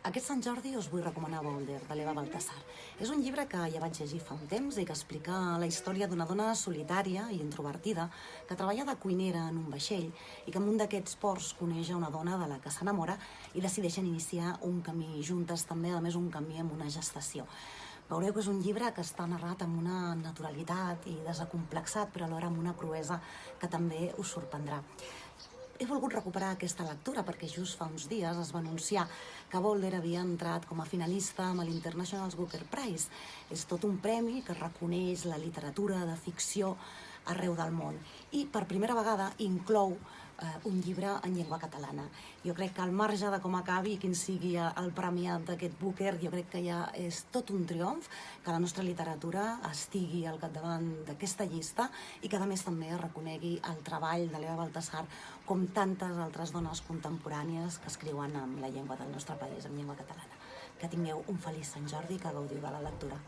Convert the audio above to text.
Aquest Sant Jordi us vull recomanar Boulder, de l'Eva Baltasar. És un llibre que ja vaig llegir fa un temps i que explica la història d'una dona solitària i introvertida que treballa de cuinera en un vaixell i que en un d'aquests ports coneix a una dona de la que s'enamora i decideixen iniciar un camí juntes, també, a més, un camí amb una gestació. Veureu que és un llibre que està narrat amb una naturalitat i desacomplexat, però alhora amb una cruesa que també us sorprendrà. He volgut recuperar aquesta lectura perquè just fa uns dies es va anunciar que Boulder havia entrat com a finalista amb l'International Booker Prize. És tot un premi que reconeix la literatura de ficció arreu del món i per primera vegada inclou un llibre en llengua catalana. Jo crec que al marge de com acabi i quin sigui el premiat d'aquest Booker, jo crec que ja és tot un triomf que la nostra literatura estigui al capdavant d'aquesta llista i que a més també reconegui el treball de l'Eva Baltasar com tantes altres dones contemporànies que escriuen amb la llengua del nostre país, en llengua catalana. Que tingueu un feliç Sant Jordi i que gaudiu de la lectura.